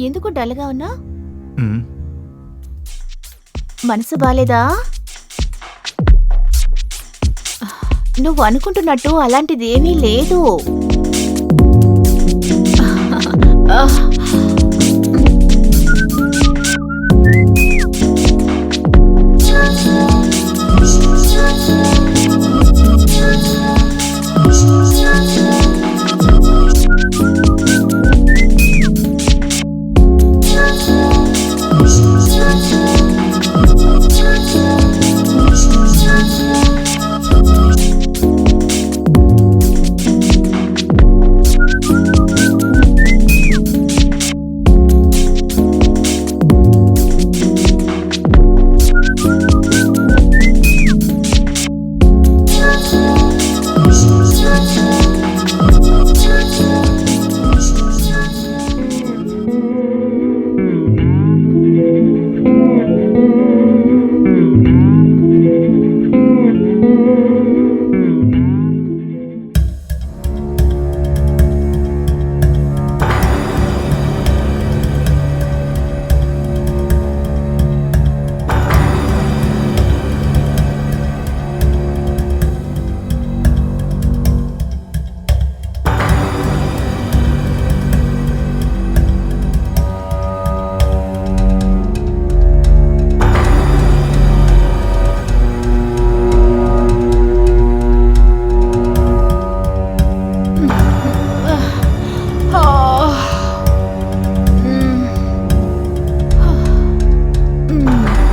ఎందుకు డల్గా ఉన్నా? మనసు బాలేదా? నువ్వు అనుకుంటున్నట్టు అలాంటిది ఏమీ లేదు.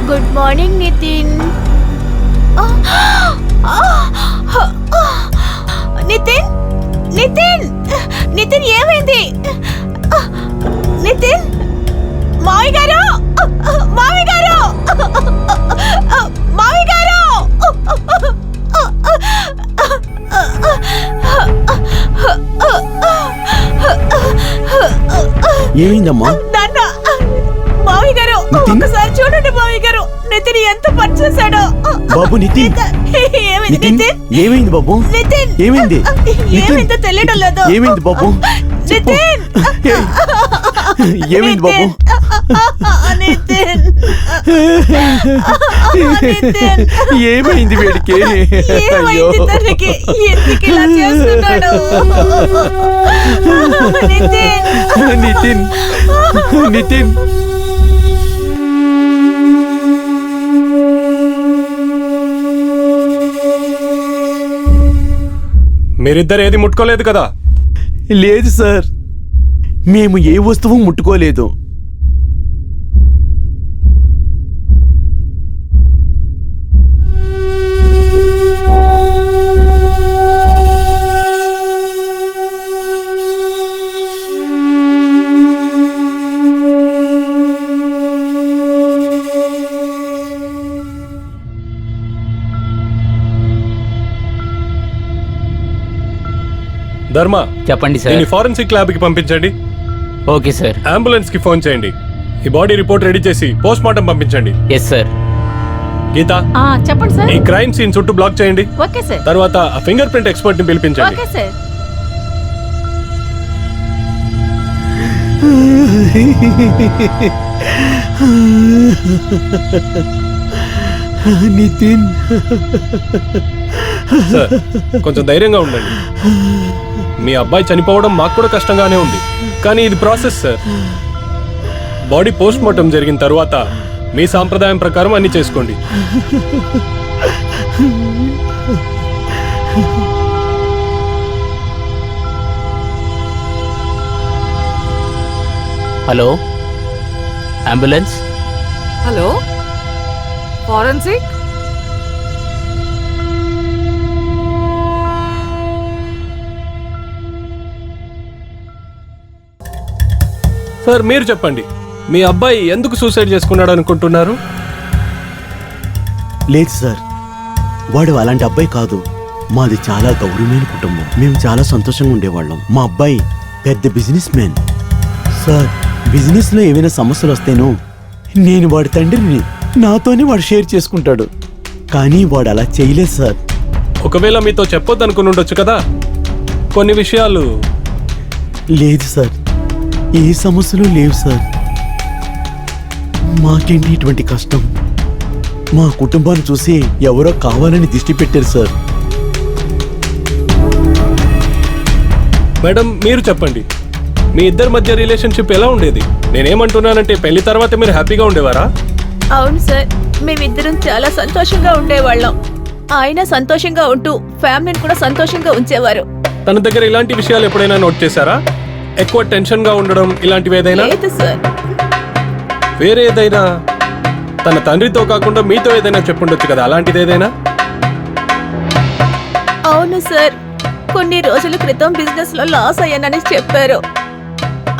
Good morning Nitin. నితిన్ నితిన్ నితిన్ ఏమైంది? నితిన్ మావి గారు, మావి గారు, మావి గారు. ఏమైందమ్మా? నాన్న, మావి గారు ఒకసారి చూడండి. మావి గారు నితిన్ ఎంత పని చేశాడో. బాబు నితిన్, ఏమైంది నితిన్? ఏమైంది బాబు? నితిన్ ఏమైంది? ఏమైందో తెలియడం లేదు. ఏమైంది బాబు? నితిన్ ఏమైంది బాబు? నితిన్ నితిన్ ఏమైంది వీడికి? ఏమైంది తనకి? ఎందుకు ఇలా చేస్తున్నాడు? నితిన్ నితిన్ నితిన్ మీరిద్దరు ఏది ముట్టుకోలేదు కదా? లేదు సార్, మేము ఏ వస్తువు ముట్టుకోలేదు. ధర్మ, చెప్పండి సార్. దీన్ని ఫారెన్సిక్ ల్యాబ్ కి పంపించండి. Okay sir. అంబులెన్స్ కి ఫోన్ చేయండి. ఈ బాడీ రిపోర్ట్ రెడీ చేసి పోస్ట్ మార్టం పంపించండి. Yes sir. గీత, చెప్పండి సార్. ఈ క్రైమ్ సీన్ చుట్టూ బ్లాక్ చేయండి. Okay sir. తర్వాత ఆ ఫింగర్ ప్రింట్ ఎక్స్పర్ట్ ని పిలిపించండి. Okay sir. నితిన్ సార్, కొంచెం ధైర్యంగా ఉండండి. మీ అబ్బాయి చనిపోవడం మాకు కూడా కష్టంగానే ఉంది, కానీ ఇది process sir. Body post mortem జరిగిన తర్వాత మీ సాంప్రదాయం ప్రకారం అన్ని చేసుకోండి. Hello, ambulance. Hello, forensic. Sir, మీరు చెప్పండి, మీ అబ్బాయి ఎందుకు సూసైడ్ చేసుకున్నాడు అనుకుంటున్నారు? లేదు సార్, వాడు అలాంటి అబ్బాయి కాదు. మాది చాలా గౌరవమైన కుటుంబం. మేము చాలా సంతోషంగా ఉండేవాళ్ళం. మా అబ్బాయి పెద్ద బిజినెస్ మ్యాన్ సార్. బిజినెస్ లో ఏమైనా సమస్యలు వస్తేనో నేను వాడి తండ్రిని, నాతోనే వాడు షేర్ చేసుకుంటాడు. కానీ వాడు అలా చేయలేదు సార్. ఒకవేళ మీతో చెప్పొద్దు అనుకుని ఉండొచ్చు కదా కొన్ని విషయాలు. లేదు సార్, ఏ సమస్యలు లేవు సార్. మాకేంటి ఇటువంటి కష్టం? మా కుటుంబాన్ని చూసి ఎవరో కావాలని దిష్టి పెట్టారు సార్. మేడం మీరు చెప్పండి, మీ ఇద్దరి మధ్య రిలేషన్షిప్ ఎలా ఉండేది? నేనేమంటున్నానంటే పెళ్లి తర్వాత మీరు హ్యాపీగా ఉండేవారా? అవును సార్, మేమిద్దరం చాలా సంతోషంగా ఉండేవాళ్ళం. ఆయన సంతోషంగా ఉంటూ ఫ్యామిలీని కూడా సంతోషంగా ఉంచేవారు. తన దగ్గర ఇలాంటి విషయాలు ఎప్పుడైనా నోట్ చేశారా? ఎక్కువ టెన్షన్ గా ఉండడం ఇలాంటివి ఏదైనా? లేదు సార్. వేరే ఏదైనా తన తండ్రితో కాకుండా మీతో ఏదైనా చెప్పుండొచ్చు కదా, అలాంటిది ఏదైనా? అవును సార్, కొన్ని రోజుల క్రితం బిజినెస్ లో లాస్ అయ్యానని చెప్పారు.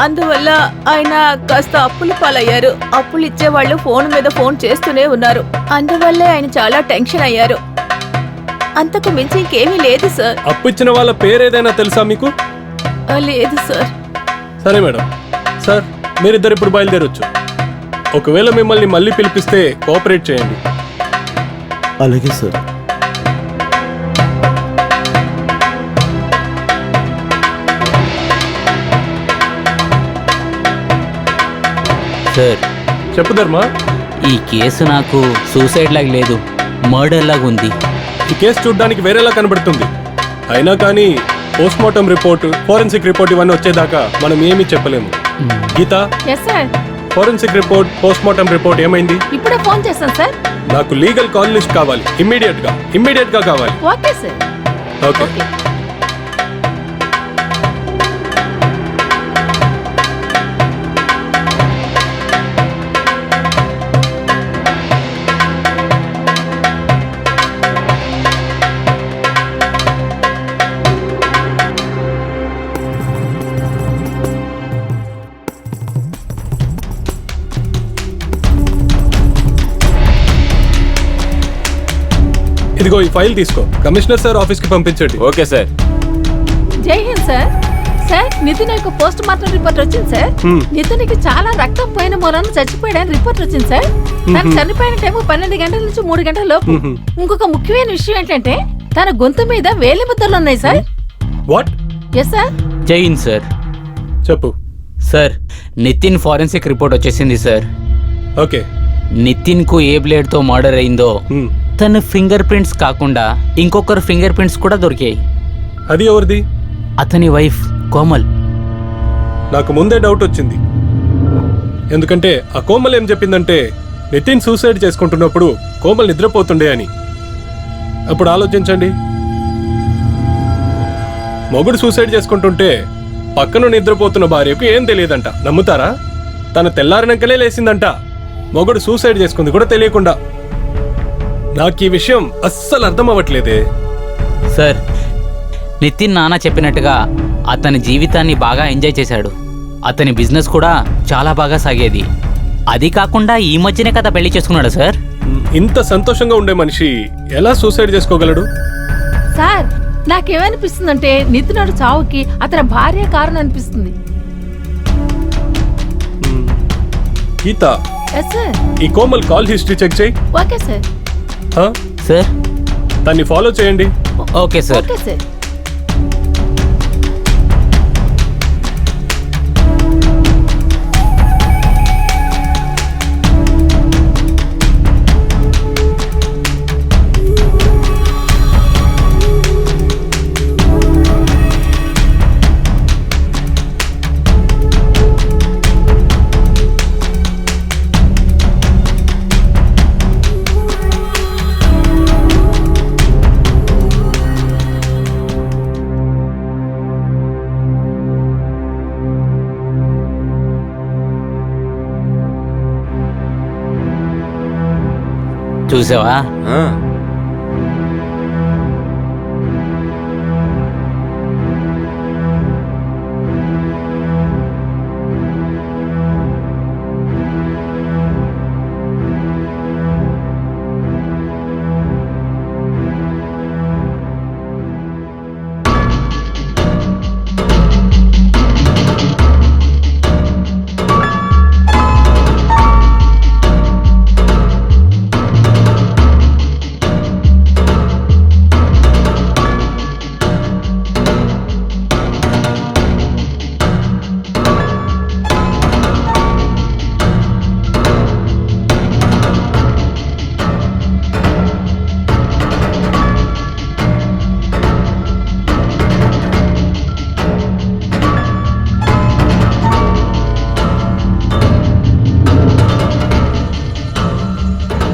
అందువల్ల ఆయన కాస్త అప్పుల పాలయ్యారు. అప్పులు ఇచ్చేవాళ్ళు ఫోన్ మీద ఫోన్ చేస్తూనే ఉన్నారు. అందువల్లే ఆయన చాలా టెన్షన్ అయ్యారు. అంతకు మించి ఇంకేమీ లేదు సార్. అప్పు ఇచ్చిన వాళ్ళ పేరు ఏదైనా తెలుసా మీకు? లేదు సార్. సరే మేడం. సార్ మీరిద్దరు ఇప్పుడు బయలుదేరొచ్చు. ఒకవేళ మిమ్మల్ని మళ్ళీ పిలిపిస్తే కోఆపరేట్ చేయండి. అలాగే సార్. సార్, చెప్పు ధర్మ. ఈ కేసు నాకు సూసైడ్ లాగా లేదు, మర్డర్ లాగా ఉంది. ఈ కేసు చూడడానికి వేరేలా కనబడుతుంది. అయినా కానీ post mortem report, forensic report ఇవన్నీ వచ్చేదాకా మనం ఏమీ చెప్పలేము. Geeta, yes sir, forensic report, post mortem report ఏమైంది? ఇప్పుడే ఫోన్ చేస్తాను సార్. నాకు లీగల్ కాల్ లిస్ట్ కావాలి, ఇమ్మీడియట్ గా కావాలి. Okay sir. ఓకే. ఇదిగో ఈ ఫైల్ తీసుకో, కమిషనర్ సార్ ఆఫీస్ కి పంపించండి. Okay sir. జై హింద్ సార్. సార్, నితిన్ యొక్క పోస్ట్ మార్టం రిపోర్ట్ వచ్చింది సార్. నితిన్కి చాలా రక్తం పోయిన మూలాన చచ్చిపోయాడని రిపోర్ట్ వచ్చింది సార్. తను చనిపోయిన టైం 12 గంటల నుంచి 3 గంటల లోపు. ఇంకొక ముఖ్యమైన విషయం ఏంటంటే తన గొంతు మీద వేలి ముద్రలు ఉన్నాయి సార్. వాట్? Yes sir. జై హింద్ సార్. చెప్పు. సార్, నితిన్ ఫారెన్సిక్ రిపోర్ట్ వచ్చేసింది సార్. ఓకే. నితిన్ కు ఏ బ్లేడ్ తో మర్డర్ అయిందో తన ఫింగర్ ప్రింట్స్ కాకుండా ఇంకొకరు ఫింగర్ ప్రింట్స్ కూడా దొరికాయి. అది ఎవరిది? అతని వైఫ్ కోమల్. నాకు ముందే డౌట్ వచ్చింది. ఎందుకంటే ఆ కోమల్ ఏం చెప్పిందంటే నితిన్ సూసైడ్ చేసుకుంటున్నప్పుడు కోమల్ నిద్రపోతుండే అని. అప్పుడు ఆలోచించండి, మొగుడు సూసైడ్ చేసుకుంటుంటే పక్కన నిద్రపోతున్న భార్యకు ఏం తెలియదంట. నమ్ముతారా? తన తెల్లారినాకలే లేసిందంట. మొగుడు సూసైడ్ చేసుకుంది కూడా తెలియకుండా. నాకు ఈ విషయం అస్సలు అర్థం అవ్వట్లేదే. సార్, నితిన్ నాన్న చెప్పినట్టుగా అతని జీవితాన్ని బాగా ఎంజాయ్ చేశాడు. అతని బిజినెస్ కూడా చాలా బాగా సాగేది. అది కాకుండా ఈ మధ్యనే కదా పెళ్లి చేసుకున్నాడు సార్. ఇంత సంతోషంగా ఉండే మనిషి ఎలా సూసైడ్ చేసుకోగలడు? సార్, నాకేమనిపిస్తుందంటే నితినుడి చావుకి అతని భార్య కారణం అనిపిస్తుంది. గీత, ఎస్ సార్. ఈ కోమల్ కాల్ హిస్టరీ చెక్ చేయి. Okay sir. సార్, దాన్ని ఫాలో చేయండి. Okay sir. Okay sir. చూసావా? ఆ.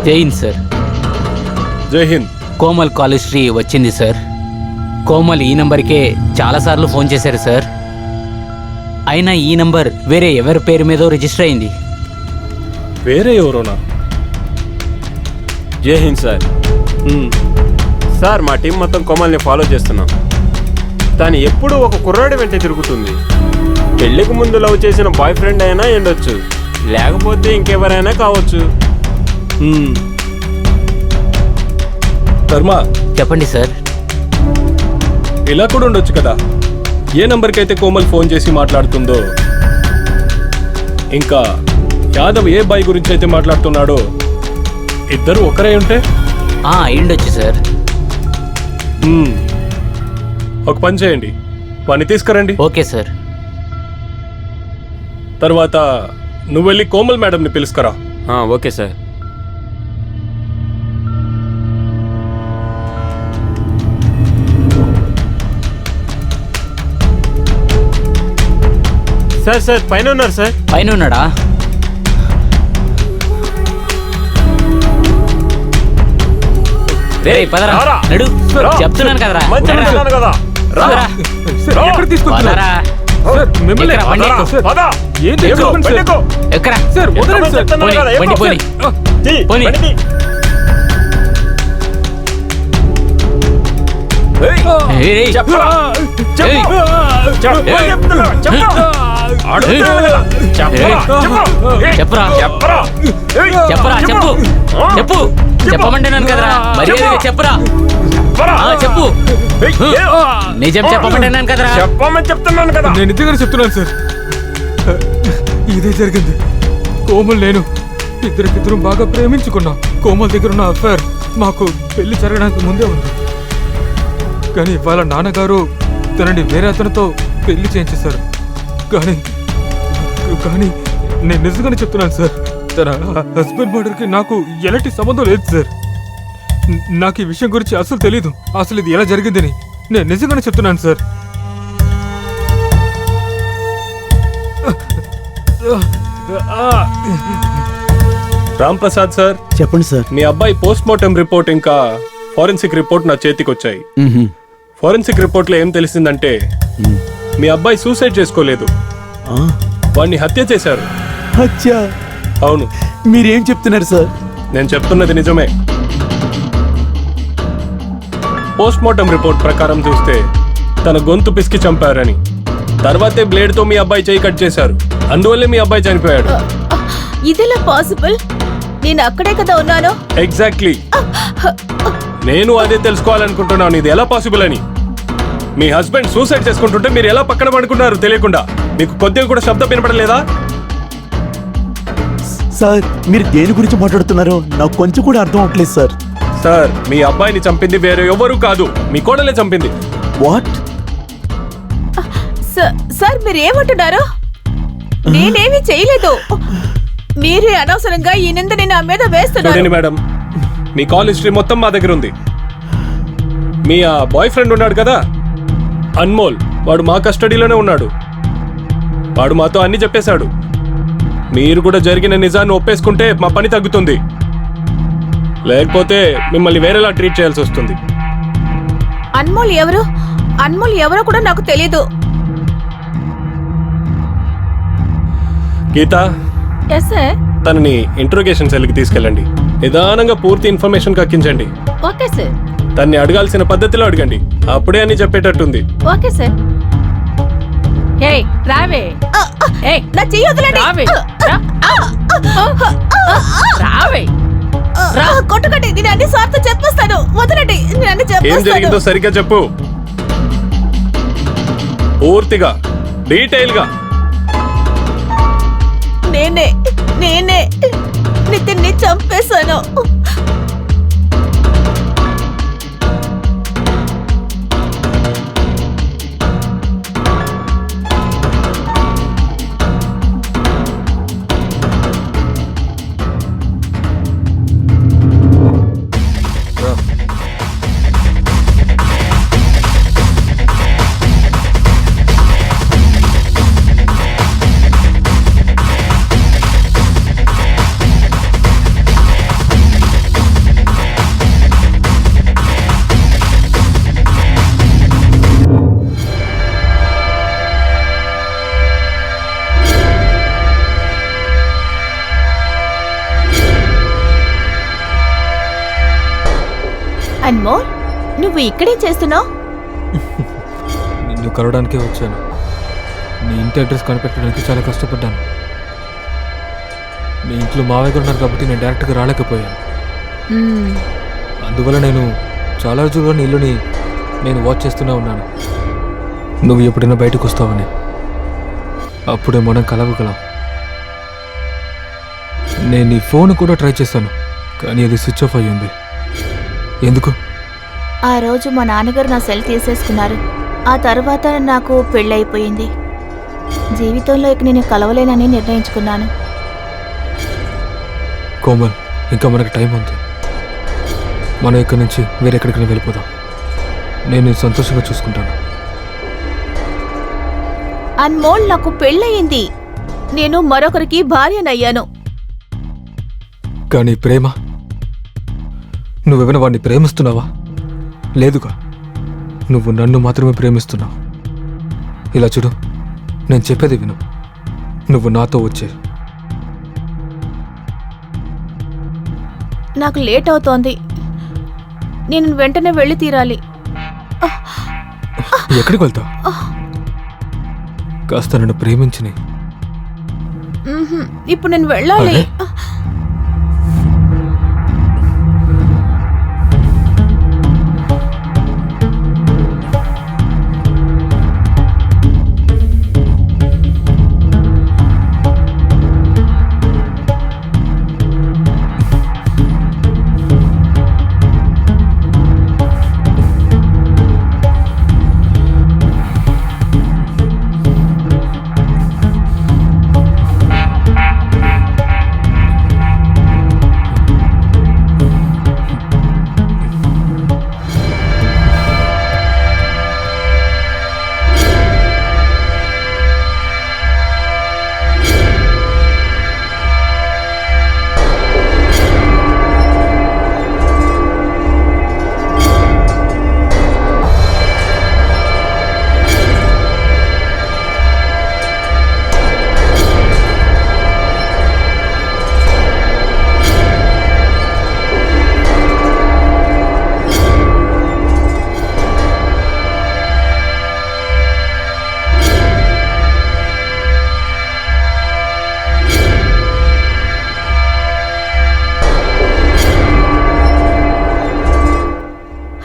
జై హింద్ సార్. జై హింద్. కోమల్ కాల్ హిస్టరీ వచ్చింది సార్. కోమల్ ఈ నంబర్కే చాలాసార్లు ఫోన్ చేశారు సార్. అయినా ఈ నంబర్ వేరే ఎవరి పేరు మీదో రిజిస్టర్ అయింది. వేరే ఎవరోనా? జై హింద్ సార్. సార్ మా టీం మొత్తం కోమల్ని ఫాలో చేస్తున్నాం. తను ఎప్పుడూ ఒక కుర్రాడి వెంట తిరుగుతుంది. పెళ్లికి ముందు లవ్ చేసిన బాయ్ ఫ్రెండ్ అయినా ఉండొచ్చు, లేకపోతే ఇంకెవరైనా కావచ్చు. ధర్మ, చెప్పండి సార్. ఇలా కూడా ఉండొచ్చు కదా. ఏ నంబర్కి అయితే కోమల్ ఫోన్ చేసి మాట్లాడుతుందో, ఇంకా యాదవ్ ఏ బాయ్ గురించి అయితే మాట్లాడుతున్నాడో, ఇద్దరు ఒకరే ఉంటే అయ్యుండొచ్చు సార్. ఒక పని చేయండి, వాడిని తీసుకురండి. Okay sir. తర్వాత నువ్వు వెళ్ళి కోమల్ మేడంని పిలుచుకురా. Okay sir. సార్ సార్ పైన ఉన్నారు సార్. పైన ఉన్నాడా? రేయ్, పదరా. రారా. నడు. చెప్తున్నాను కదరా. మంచి నడరా. అన్నాను కదా. రా. పదరా. పదరా. మిమ్మల్ని ఎక్కరా, బండి ఎక్కు. పద. ఏంటి ఎక్కు, చెప్పండి బండి సార్. ఎక్కు. ఎక్కరా. సార్ వదలండి ఎక్కుమని సార్. చెప్తున్నాను కదా, పోనీ, ఎక్కు. పోనీ. తీ, పోనీ. బండి తీ. ఏయ్, ఏయ్, ఏయ్. చెప్పరా. చెప్పు. ఏయ్. చెప్పు ఏయ్. చెప్తున్నా. చెప్పు. అడుగుతున్నాను కదా. చెప్పరా. చెప్పు. ఏయ్, చెప్పరా. చెప్పరా. ఏయ్, చెప్పరా. చెప్పు. ఆ? చెప్పు. చెప్పమంటున్నాను కదరా. మర్యాదగా చెప్పరా. చెప్పరా. చెప్పు. ఏయ్, ఏయ్. నిజం చెప్పమంటున్నాను కదరా. చెప్పమని చెప్తున్నాను కదా. నేను నిజంగానే చెప్తున్నాను సార్. ఇదే జరిగింది. కోమల్ నేను ఇద్దరికిద్దరు బాగా ప్రేమించుకున్నాం. కోమల్ దగ్గర ఉన్న అఫైర్ మాకు పెళ్లి జరగడానికి ముందే ఉంది. కానీ వాళ్ళ నాన్నగారు తనని వేరే అతనితో పెళ్లి చేయించేశారు. కానీ కానీ నేను నిజంగానే చెప్తున్నాను సార్, తన హస్బెండ్ మర్డర్కి నాకు ఎలాంటి సంబంధం లేదు సార్. నాకు ఈ విషయం గురించి అసలు తెలీదు. అసలు ఇది ఎలా జరిగిందని నేను నిజంగానే చెప్తున్నాను సార్. రామ్ ప్రసాద్ సార్, చెప్పండి సార్. మీ అబ్బాయి పోస్ట్ మార్టం రిపోర్ట్ ఇంకా ఫోరెన్సిక్ రిపోర్ట్ నా చేతికి వచ్చాయి. ఫోరెన్సిక్ రిపోర్ట్లో ఏం తెలిసిందంటే మీ అబ్బాయి సూసైడ్ చేసుకోలేదు, వాడిని హత్య చేశారు. అచ్చా, అవును, మీరేం చెప్తున్నారు సార్? నేను చెప్తున్నది నిజమే. పోస్ట్ మార్టం రిపోర్ట్ ప్రకారం చూస్తే తన గొంతు పిసికి చంపారని, తర్వాతే బ్లేడ్తో మీ అబ్బాయి చేయి కట్ చేశారు. అందువల్లే మీ అబ్బాయి చనిపోయాడు. ఇదెలా పాసిబుల్? నేను అక్కడే కదా ఉన్నాను. ఎగ్జాక్ట్లీ, నేను అదే తెలుసుకోవాలనుకుంటున్నాను, ఇది ఎలా పాసిబుల్ అని. మీ హస్బెండ్ సూసైడ్ చేసుకుంటుంటే మీరు ఎలా పక్కన పడుకున్నారు తెలియకుండా? మీకు కొద్దిగా కూడా శబ్దం వినపడలేదా? సార్, మీరు దేని గురించి మాట్లాడుతున్నారో నాకు కొంచెం కూడా అర్థం అవట్లేదు సార్. సార్, మీ అబ్బాయిని చంపింది వేరే ఎవరు కాదు, మీ కోడలే చంపింది. వాట్? సార్ మీరు ఏమంటున్నారు? నేనేమీ చేయలేదు. మీరే అనవసరంగా ఈ నిందని నా మీద వేస్తున్నారు. చూడండి మేడం, మీ కాల్ హిస్టరీ మొత్తం మా దగ్గర ఉంది. మీ ఆ బాయ్ ఫ్రెండ్ ఉన్నాడు కదా అన్మోల్, వాడు మా కస్టడీలోనే ఉన్నాడు. వాడు మాతో అన్ని చెప్పేశాడు. మీరు కూడా జరిగిన నిజాన్ని ఒప్పేసుకుంటే మా పని తగ్గుతుంది, లేకపోతే మిమ్మల్ని వేరేలా ట్రీట్ చేయాల్సి వస్తుంది. అన్మోల్ ఎవరు? అన్మోల్ ఎవరో కూడా నాకు తెలీదు. గీత, ఎస్ సార్. తనని ఇంట్రోగేషన్ సెల్కి తీసుకెళ్ళండి. నిదానంగా పూర్తి ఇన్ఫర్మేషన్ కక్కించండి. Okay sir. తన్ని అడగాల్సిన పద్ధతిలో అడగండి, అప్పుడే అని చెప్పేటట్టుంది. Okay sir. ఏయ్ రావే. ఏయ్ నా చెయ్యి వదలండి. రావే. రావే. కొట్టుకండి, నేను అన్ని సార్తో చెప్పేస్తాను. వదలండి, నేను అన్ని ఏం జరిగిందో చెప్పేస్తాను. సరిగ్గా చెప్పు, పూర్తిగా డీటెయిల్ గా. నేనే నితిన్ని చంపేశాను. అన్మోల్, నువ్వు ఇక్కడే చేస్తున్నావు? నిన్ను కలవడానికే వచ్చాను. నీ ఇంటి అడ్రస్ కనిపెట్టడానికి చాలా కష్టపడ్డాను. నీ ఇంట్లో మావయ్య గారు ఉన్నారు కాబట్టి నేను డైరెక్ట్గా రాలేకపోయాను. అందువల్ల నేను చాలా రోజులుగా నీ ఇల్లుని నేను వాచ్ చేస్తూనే ఉన్నాను. నువ్వు ఎప్పుడైనా బయటకు వస్తావని. అప్పుడే మనం కలవగలం. నేను నీ ఫోన్ కూడా ట్రై చేస్తాను, కానీ అది స్విచ్ ఆఫ్ అయ్యింది. ఎందుకు? ఆ రోజు మా నాన్నగారు నా సెల్ తీసేసుకున్నారు. ఆ తర్వాత నాకు పెళ్ళైపోయింది. జీవితంలో ఇక నేను కలవలేనని నిర్ణయించుకున్నాను. కోమల్, ఇంకా మనకు టైం ఉంది. మనం ఇక్కడి నుంచి వేరెక్కడికైనా వెళ్ళిపోదాం. నేను సంతోషంగా చూసుకుంటాను. అన్మోల్, నాకు పెళ్ళయింది. నేను మరొకరికి భార్యనయ్యాను. కానీ ప్రేమ, నువ్వేమైనా వాడిని ప్రేమిస్తున్నావా? లేదుగా, నువ్వు నన్ను మాత్రమే ప్రేమిస్తున్నావు. ఇలా చూడు, నేను చెప్పేది విను. నువ్వు నాతో వచ్చే. నాకు లేట్ అవుతోంది. నేను వెంటనే వెళ్ళి తీరాలి. ఎక్కడికి వెళ్తావు? కాస్త నన్ను ప్రేమించని. ఇప్పుడు నేను వెళ్ళాలి. అరే?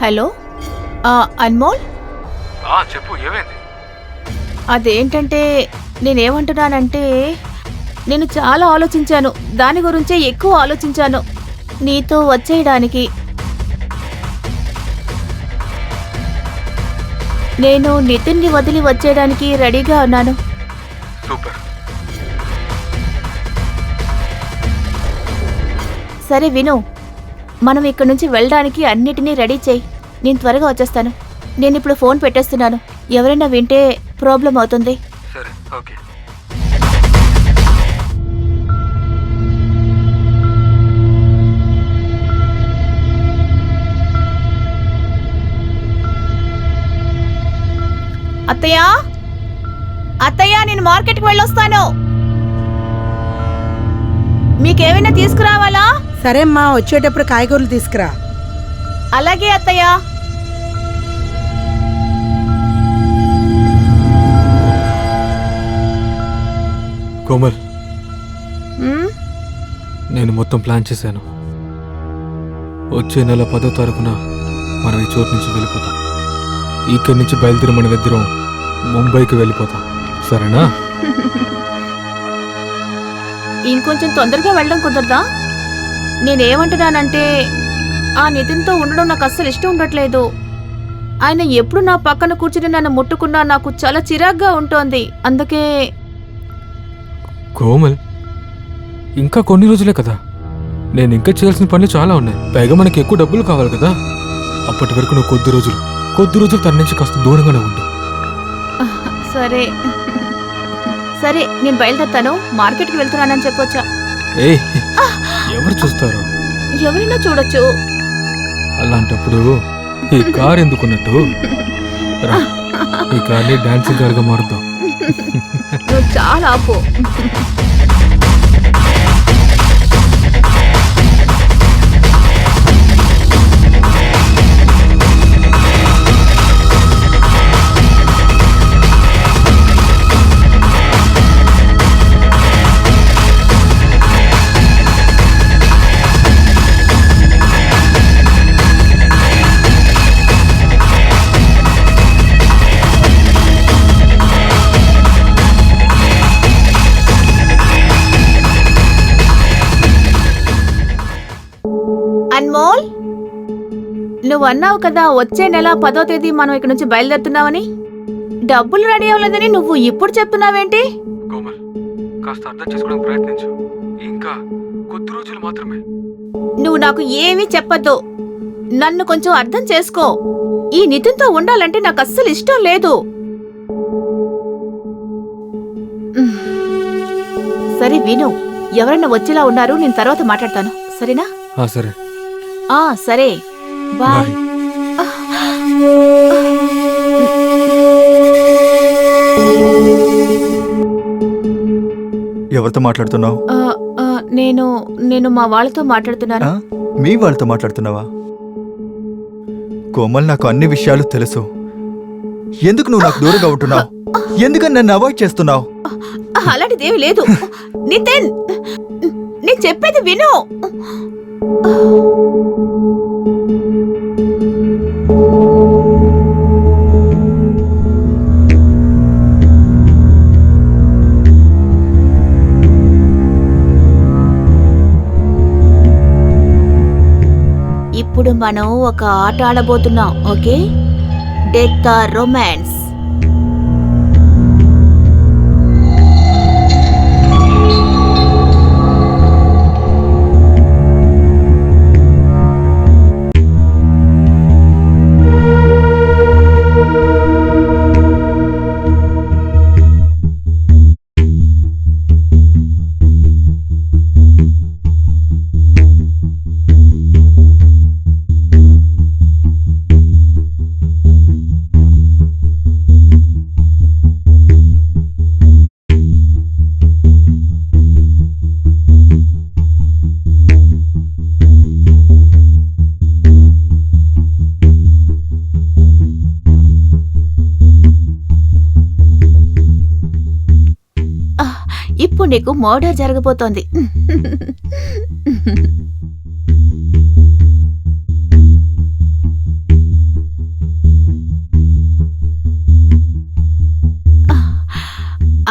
హలో, అన్మోల్. చెప్పు, ఏమైంది? అదేంటంటే నేనేమంటున్నానంటే, నేను చాలా ఆలోచించాను. దాని గురించే ఎక్కువ ఆలోచించాను. నీతో వచ్చేయడానికి నేను నితిన్ని వదిలి వచ్చేయడానికి రెడీగా ఉన్నాను. సూపర్. సరే విను, మనం ఇక్కడి నుంచి వెళ్ళడానికి అన్నిటినీ రెడీ చేయి. నేను త్వరగా వచ్చేస్తాను. నేను ఇప్పుడు ఫోన్ పెట్టేస్తున్నాను. ఎవరైనా వింటే ప్రాబ్లం అవుతుంది. సరే, ఓకే. అత్తయ్య, అత్తయ్య, నేను మార్కెట్కి వెళ్ళొస్తాను. మీకేమైనా తీసుకురావాలా? సరే అమ్మా, వచ్చేటప్పుడు కాయగూరలు తీసుకురా. అలాగే అత్తయ్య. కోమల్, ఉమ్, నేను మొత్తం ప్లాన్ చేశాను. వచ్చే నెల 10వ తారీఖున మనం ఈ చోటు నుంచి వెళ్ళిపోతాం. ఇక్కడి నుంచి బయలుదేరి మన ఇద్దరం ముంబైకి వెళ్ళిపోతాం. సరేనా? ఇంకొంచెం తొందరగా వెళ్ళడం కుదరదా? నేనేమంటున్నానంటే, ఆ నితిన్తో ఉండడం నాకు అస్సలు ఇష్టం ఉండట్లేదు. ఆయన ఎప్పుడు నా పక్కన కూర్చుని నన్ను ముట్టుకున్నా నాకు చాలా చిరాగ్గా ఉంటోంది. అందుకే కోమల్, ఇంకా కొన్ని రోజులే కదా. నేను ఇంకా చేయాల్సిన పనులు చాలా ఉన్నాయి. పైగా మనకి ఎక్కువ డబ్బులు కావాలి కదా. అప్పటి వరకు నువ్వు కొద్ది రోజులు తన నుంచి కాస్త దూరంగానే ఉండు. సరే సరే, నేను బయలుదేరుతాను. మార్కెట్కి వెళ్తున్నానని చెప్పొచ్చా? ఏయ్, ఎవరు చూస్తారు? ఎవరైనా చూడొచ్చు. అలాంటప్పుడు ఈ కార్ ఎందుకున్నట్టు? రా, ఈ కార్ని డాన్సింగ్ కార్గా మారుద్దాం. నువ్వు చాలా ఆపు. నువ్వు అన్నావు కదా వచ్చే నెల 10వ తేదీ మనం ఇక్కడ నుంచి బయలుదేరుతున్నావని. డబ్బులు రెడీ అవ్వలేదని నువ్వు ఇప్పుడు చెప్తున్నావేంటి? కోమల్, కాస్త అర్థం చేసుకోవడానికి ప్రయత్నించు. ఇంకా కొద్ది రోజులు మాత్రమే. నువ్వు నాకు ఏమీ చెప్పొద్దు. నన్ను కొంచెం అర్థం చేసుకో. ఈ నితిన్తో ఉండాలంటే నాకు అస్సలు ఇష్టం లేదు. సరే విను, ఎవరైనా వచ్చేలా ఉన్నారు, నేను తర్వాత మాట్లాడతాను, సరేనా? సరే. సరే, బాయ్. ఎవరితో మాట్లాడుతున్నావు? నేను మా వాళ్ళతో మాట్లాడుతున్నాను. మీ వాళ్ళతో మాట్లాడుతున్నావా? కోమల్, నాకు అన్ని విషయాలు తెలుసు. ఎందుకు నువ్వు నాకు దూరంగా ఉంటున్నావు? ఎందుకని నన్ను అవాయిడ్ చేస్తున్నావు? అలాంటిదేమి లేదు నితిన్, నేను చెప్పేది విను. ఇప్పుడు మనం ఒక ఆట ఆడబోతున్నాం, ఓకే? Death are romance. ఇప్పుడు నీకు మర్డర్ జరగబోతోంది.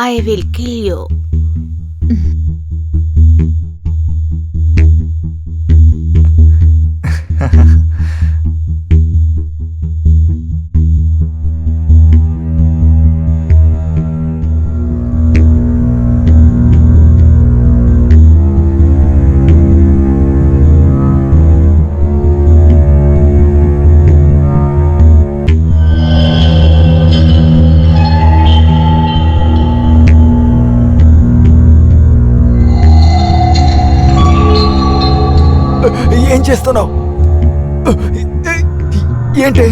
I will kill you. ఏం చేస్తున్నావు? ఏంటి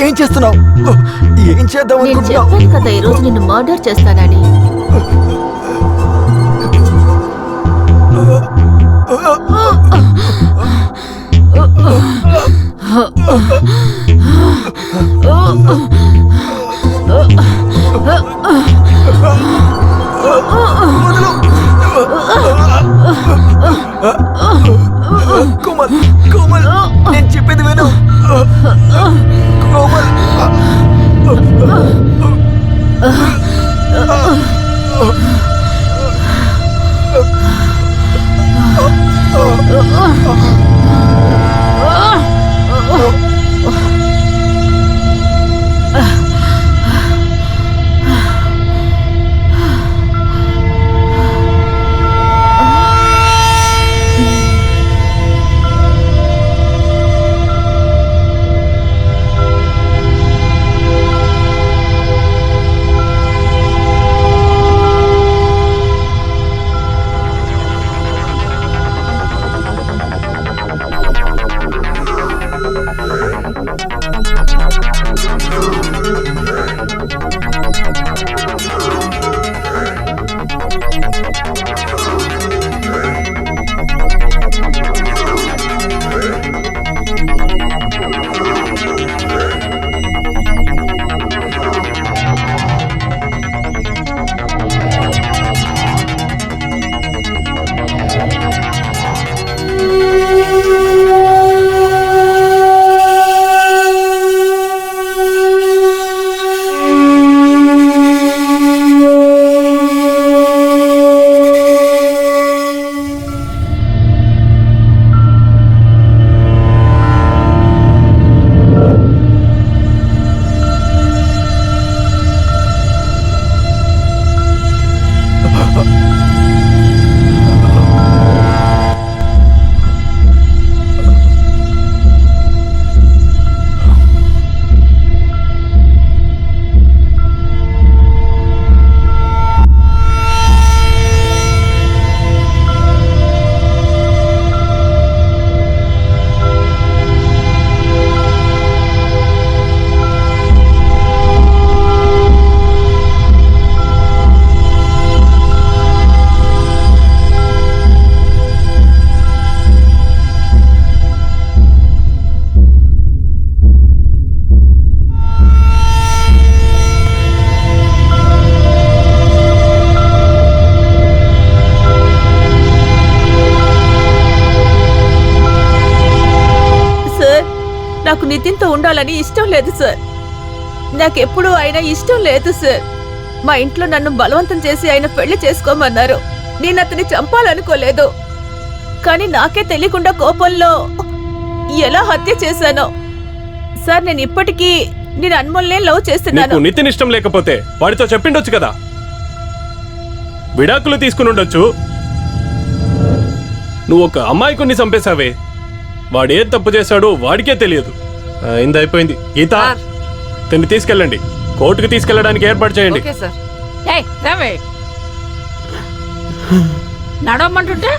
ఏం చేస్తున్నావు? ఏం చేద్దాం నేను అనుకుంటున్నావు? చెప్పాను కదా ఈరోజు నిన్ను మర్డర్ చేస్తానని. కోమల్, కోమల్, నేను చెప్పేది విను. కోమల్, నితిన్తో ఉండాలని ఇష్టం లేదు సార్. నాకెప్పుడు ఆయన ఇష్టం లేదు సార్. మా ఇంట్లో నన్ను బలవంతం చేసి ఆయన పెళ్లి చేసుకోమన్నారు. నేను అతన్ని చంపాలనుకోలేదు, కానీ నాకే తెలియకుండా కోపంలో ఎలా హత్య చేశానో సార్. నేను ఇప్పటికీ అన్మోల్నే లవ్ చేస్తున్నాను. నీకు నితిన్ ఇష్టం లేకపోతే వాడితో చెప్పిండొచ్చు కదా, విడాకులు తీసుకుని ఉండొచ్చు. నువ్వు ఒక అమ్మాయికుని చంపేశావే, వాడేం తప్పు చేశాడో వాడికే తెలియదు. అయింది అయిపోయింది. గీత, తిని తీసుకెళ్ళండి, కోర్టుకు తీసుకెళ్ళడానికి ఏర్పాటు చేయండి. ఏయ్, రావే. నడవమంటుంటే